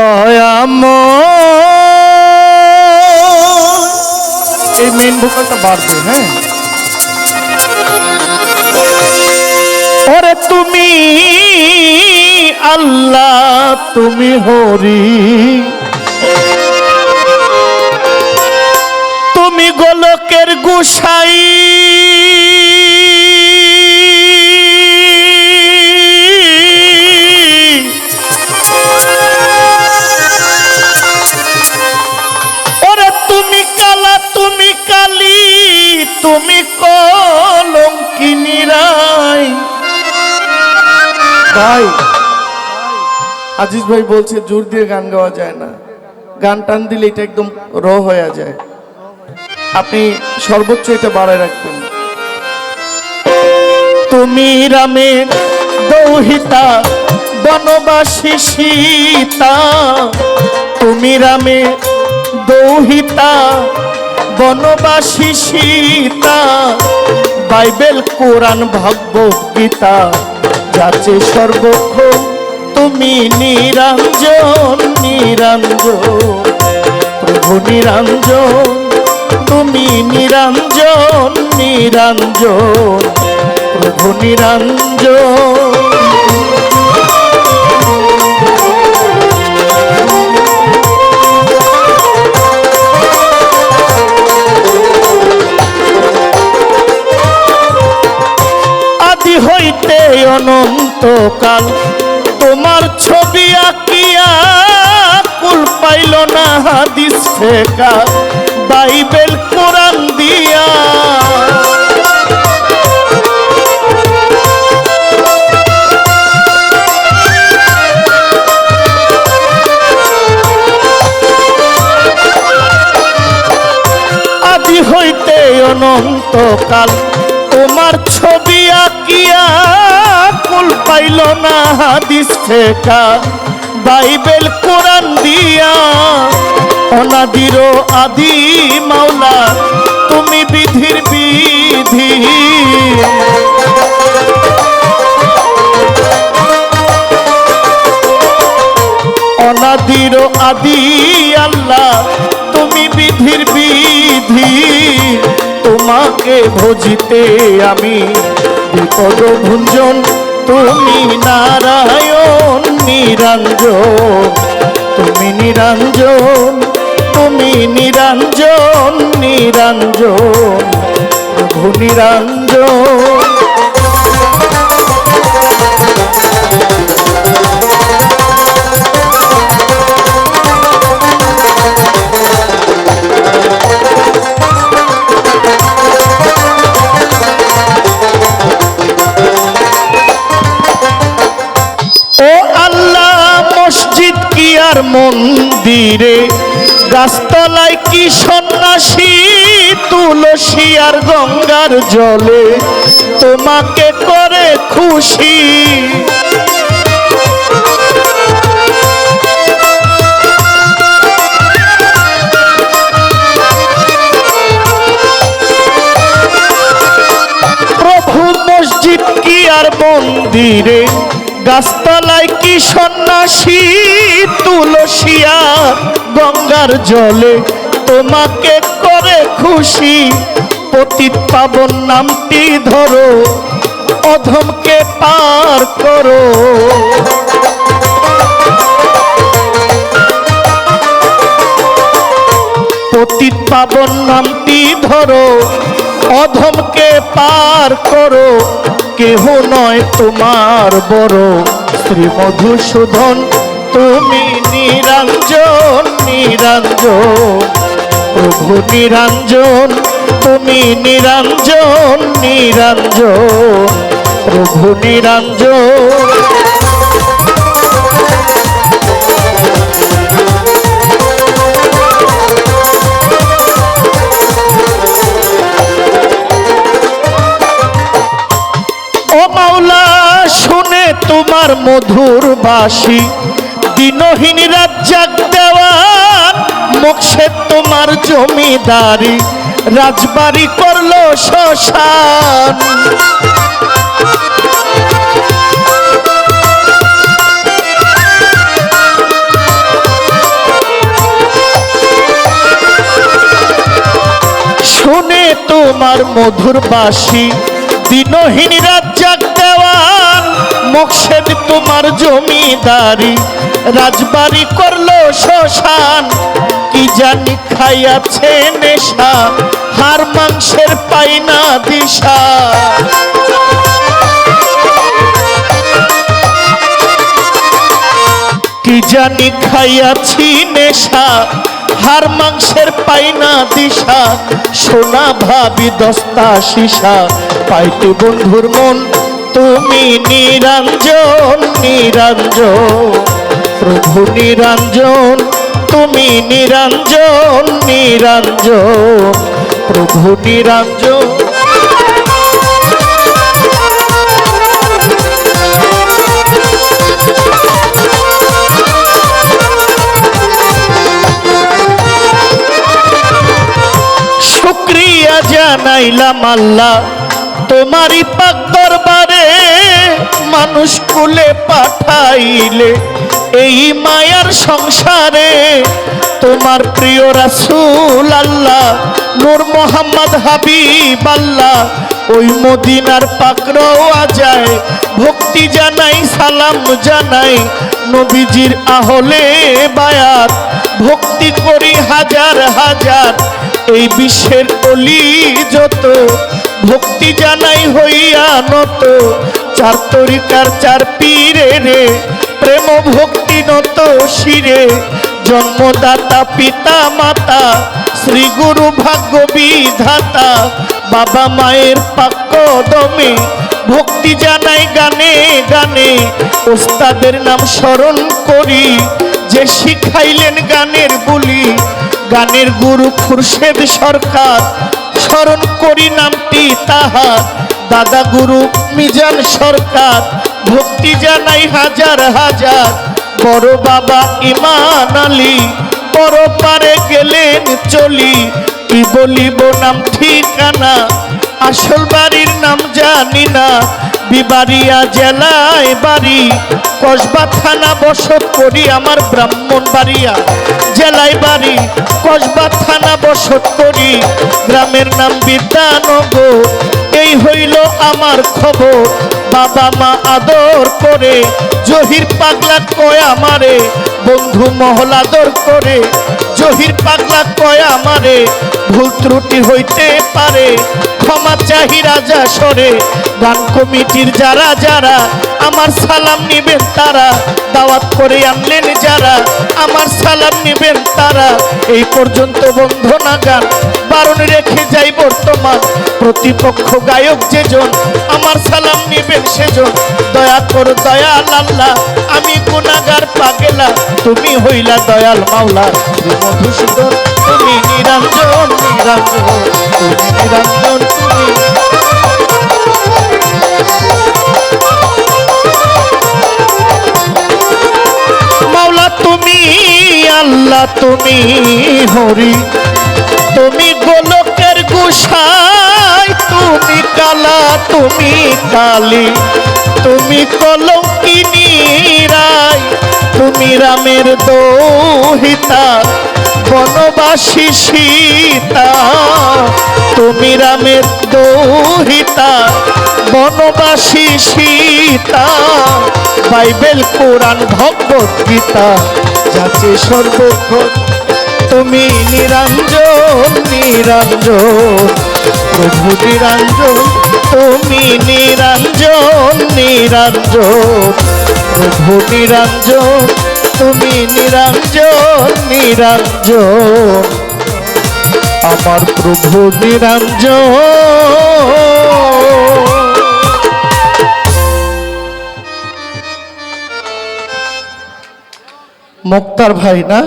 দয়াময়। এই মেন ভোকালটা বাড়বে। হ্যাঁ, ওরে তুমি আল্লাহ, তুমি হরি, তুমি গোলকের গোসাই, ওরে তুমি কালা, তুমি কালী, তুমি কলঙ্কিনী রাই। ভাই আজিজ ভাই বলছে জোর দিয়ে গান গাওয়া যায় না, গান টান দিলে এটা একদম র হয়ে যায়। আপনি সর্বোচ্চ এটা বাড়ায় রাখবেন। তুমি রামের দৌহিতা, বনবাসী সীতা, তুমি রামের দৌহিতা, বনবাসী সীতা, বাইবেল কোরআন ভগবত গীতা যাচ্ছে সর্বক্ষণ তুমি নিরঞ্জন, নিরঞ্জন প্রভু নিরঞ্জন, তুমি নিরঞ্জন, নিরঞ্জন প্রভু নিরঞ্জন। আদি হইতে অনন্তকাল তোমার ছবি আঁকিয়া কুল পাইল না হাদিস ফেকা বাইবেল কোরআন দিয়া। আদি হইতে অনন্তকাল তোমার ছবি আঁকিয়া কুল পাইল না হাদিস ফেকা বাইবেল কোরআন দিয়া। অনাদির আদি মাওলা তুমি বিধির বিধি, অনাদির আদি আল্লাহ তুমি বিধির বিধি। তোমাকে ভজিতে আমি বিপদ ভুঞ্জন, তুমি নারায়ণ নিরঞ্জন, তুমি নিরঞ্জন, তুমি নিরঞ্জন, নিরঞ্জন প্রভু নিরঞ্জন। মন্দিরে গাছতলায় কি সন্ন্যাসী, তুলসী আর গঙ্গার জলে তোমাকে করে খুশি। প্রভু মসজিদ কি আর মন্দিরে গাছতলায় কি সন্ন্যাসী, তুলসী আর গঙ্গার জলে তোমাকে করে খুশি। পতিত পাবন নামটি ধরো, অধমকে পার করো। পতিত পাবন নামটি ধরো, অধমকে পার করো। কেহ নয় তোমার বড় শ্রী মধুসূদন, তুমি নিরঞ্জন, নিরঞ্জন প্রভু নিরঞ্জন, তুমি নিরঞ্জন, নিরঞ্জন প্রভু নিরঞ্জন। তোমার মধুর বাসী দিনহীন রাজ্জাক দেওয়ান, মোক্ষে তোমার জমিদারি রাজবাড়ি করলো শ্মশান। শুনে তোমার মধুর বাসি দিনহীন রাজ্জাক দেওয়ান মকসেদ তোমার জমিদারি রাজবাড়ি করলো শ্মশান কি জানি খাইয়াছে নেশা হাড় মাংসের পাই না দিশা কি জানি খাইয়াছি নেশা হাড় মাংসের পাই না দিশা সোনা ভাবি দস্তা শিশা পাইতে বন্ধুর মন তুমি নিরঞ্জন নিরঞ্জন প্রভু নিরঞ্জন তুমি নিরঞ্জন নিরঞ্জন প্রভু নিরঞ্জন শুকরিয়া জানাইলাম আল্লাহ তোমারই পাক দরবারে মানুষ কুলে পাঠাইলে এই মায়ার সংসারে তোমার প্রিয় রাসূল আল্লাহ নূর মোহাম্মদ হাবিব আল্লাহ ওই মদিনার পাক রওজায় ভক্তি জানাই সালাম জানাই নবীজির আহলে বায়াত ভক্তি করি হাজার হাজার এই বিশ্বের অলি যত ভক্তি জানাই হইয়া নত চার তরিকার চার পীরে রে প্রেম ভক্তি নত শিরে জন্মদাতা পিতা মাতা শ্রী গুরু ভাগ্য বিধাতা বাবা মায়ের পাক কদমে ভক্তি জানাই গানে গানে ওস্তাদের নাম স্মরণ করি যে শিখাইলেন গানের বুলি গানের গুরু খুরশেদ সরকার স্মরণ করি নামটি তাহার দাদা গুরু মিজান সরকার ভক্তি জানাই হাজার হাজার বড় বাবা ইমান আলী পরপারে গেলেন চলি কি বলিব নাম ঠিকানা আসল বাড়ির নাম জানি না বিবাড়িয়া জেলায় বাড়ি কসবা থানা বসত করি আমার ব্রাহ্মণবাড়িয়া জেলায় বাড়ি কসবা থানা বসত করি গ্রামের নাম বিদ্যানগর এই হইল আমার খবর বাবা মা আদর করে জহির পাগলা কয় আমারে বন্ধু মহল আদর করে জহির পাগলা কয় আমারে ভুল ত্রুটি হইতে পারে ক্ষমা চাহি রাজা সরে গান কমিটির যারা যারা আমার সালাম নিবেন তারা দাওয়াত করে আনলেন যারা আমার সালাম নিবেন তারা এই পর্যন্ত বন্ধনা গান বারণ রেখে যাই বর্তমান প্রতিপক্ষ গায়ক যেজন আমার সালাম নিবেন সেজন দয়া কর দয়াল আল্লাহ আমি গুনাহগার পাগেলা তুমি হইলা দয়াল মাওলা মধুসূদন তুমি নিরঞ্জন নিরঞ্জন তুমি নিরঞ্জন তুমি মাওলা তুমি আল্লাহ তুমি হরি তুমি গোলকের গোসাই তুমি কালা তুমি কালী তুমি কলঙ্কিনী রায় তুমি রামের দোহিতা বনবাসী সীতা তুমি রামের দোহিতা বনবাসী সীতা বাইবেল কোরআন ভগবত গীতা যাচ্ছে সর্বক্ষণ তুমি নিরঞ্জন নিরঞ্জন প্রভু নিরঞ্জন তুমি নিরঞ্জন নিরঞ্জন প্রভু নিরঞ্জন তুমি নিরঞ্জন নিরঞ্জন আমার প্রভু নিরঞ্জন। মুক্তার ভাই না?